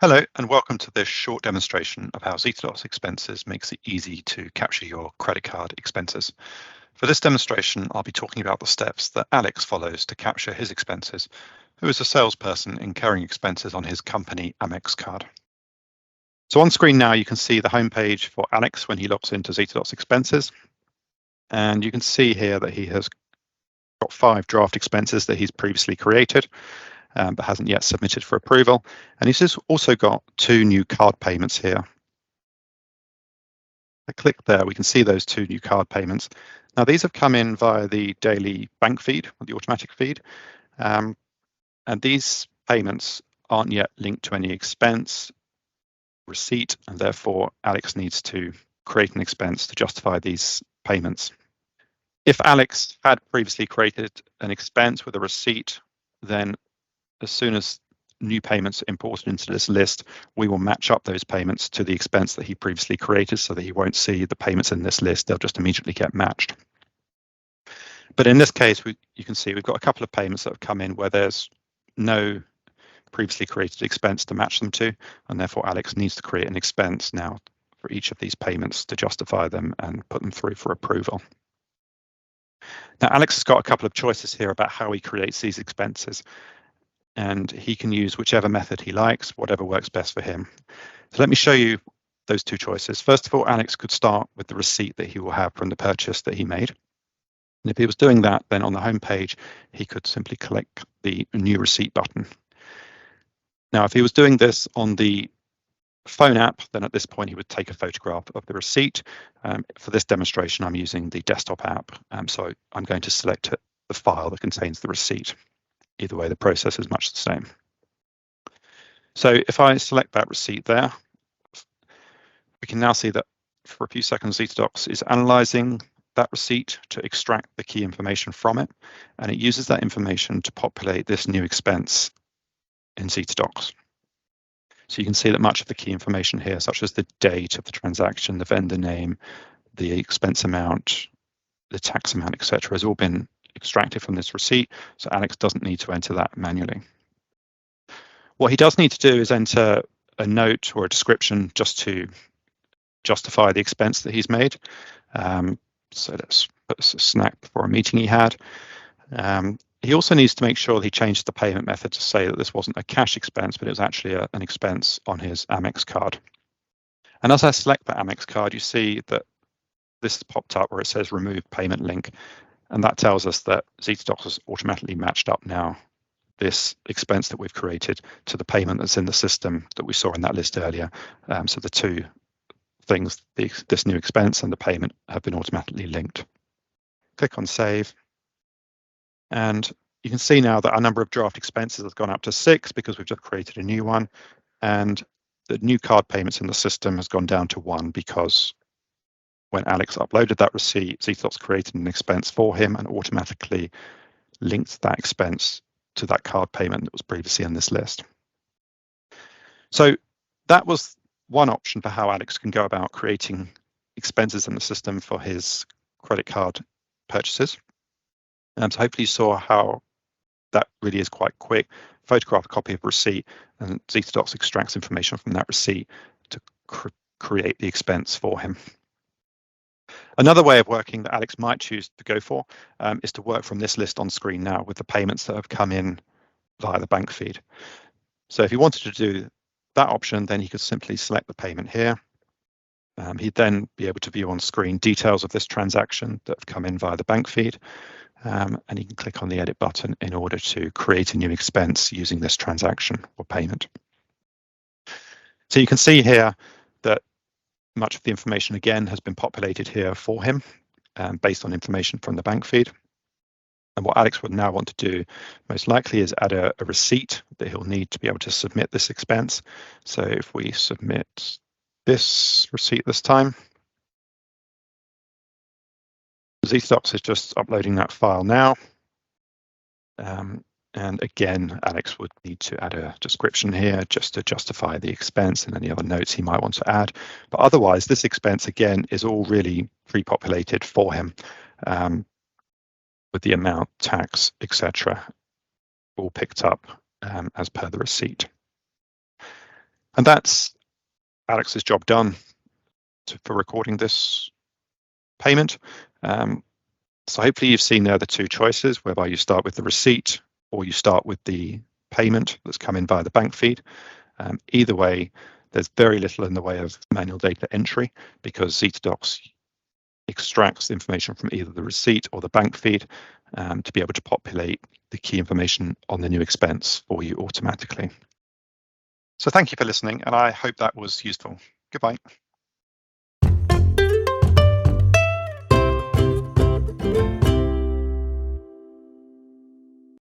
Hello, and welcome to this short demonstration of how Zetadocs Expenses makes it easy to capture your credit card expenses. For this demonstration, I'll be talking about the steps that Alex follows to capture his expenses, who is a salesperson incurring expenses on his company Amex card. So on screen now, you can see the homepage for Alex when he logs into Zetadocs Expenses. And you can see here that he has got 5 draft expenses that he's previously created, but hasn't yet submitted for approval. And he's also got 2 new card payments here. I click there, we can see those 2 new card payments. Now these have come in via the daily bank feed, or the automatic feed. And these payments aren't yet linked to any expense receipt, and therefore Alex needs to create an expense to justify these payments. If Alex had previously created an expense with a receipt, then as soon as new payments are imported into this list, we will match up those payments to the expense that he previously created so that he won't see the payments in this list. They'll just immediately get matched. But in this case, you can see we've got a couple of payments that have come in where there's no previously created expense to match them to, and therefore Alex needs to create an expense now for each of these payments to justify them and put them through for approval. Now, Alex has got a couple of choices here about how he creates these expenses, and he can use whichever method he likes, whatever works best for him. So let me show you those 2 choices. First of all, Alex could start with the receipt that he will have from the purchase that he made. And if he was doing that, then on the home page, he could simply click the new receipt button. Now, if he was doing this on the phone app, then at this point he would take a photograph of the receipt. For this demonstration, I'm using the desktop app, so I'm going to select the file that contains the receipt. Either way, the process is much the same. So if I select that receipt there, we can now see that for a few seconds, Zetadocs is analyzing that receipt to extract the key information from it, and it uses that information to populate this new expense in Zetadocs. So you can see that much of the key information here, such as the date of the transaction, the vendor name, the expense amount, the tax amount, etc., has all been extracted from this receipt, so Alex doesn't need to enter that manually. What he does need to do is enter a note or a description just to justify the expense that he's made. So let's put a snack for a meeting he had. He also needs to make sure that he changes the payment method to say that this wasn't a cash expense, but it was actually an expense on his Amex card. And as I select that Amex card, you see that this has popped up where it says remove payment link. And that tells us that Zetadocs has automatically matched up now this expense that we've created to the payment that's in the system that we saw in that list earlier. So the 2 things, this new expense and the payment, have been automatically linked. Click on save. And you can see now that our number of draft expenses has gone up to 6 because we've just created a new one. And the new card payments in the system has gone down to 1 because when Alex uploaded that receipt, Zetadocs created an expense for him and automatically linked that expense to that card payment that was previously in this list. So that was one option for how Alex can go about creating expenses in the system for his credit card purchases. So hopefully you saw how that really is quite quick. Photograph a copy of a receipt, and Zetadocs extracts information from that receipt to create the expense for him. Another way of working that Alex might choose to go for is to work from this list on screen now with the payments that have come in via the bank feed. So if he wanted to do that option, then he could simply select the payment here. He'd then be able to view on screen details of this transaction that have come in via the bank feed. And he can click on the edit button in order to create a new expense using this transaction or payment. So you can see here that much of the information again has been populated here for him based on information from the bank feed. And what Alex would now want to do most likely is add a receipt that he'll need to be able to submit this expense. So if we submit this receipt this time, Zetadocs is just uploading that file now. And again, Alex would need to add a description here just to justify the expense and any other notes he might want to add. But otherwise, this expense, again, is all really pre-populated for him with the amount, tax, etc., all picked up as per the receipt. And that's Alex's job done for recording this payment. So hopefully you've seen there the two choices, whereby you start with the receipt or you start with the payment that's come in via the bank feed. Either way, there's very little in the way of manual data entry because Zetadocs extracts information from either the receipt or the bank feed to be able to populate the key information on the new expense for you automatically. So thank you for listening, and I hope that was useful. Goodbye.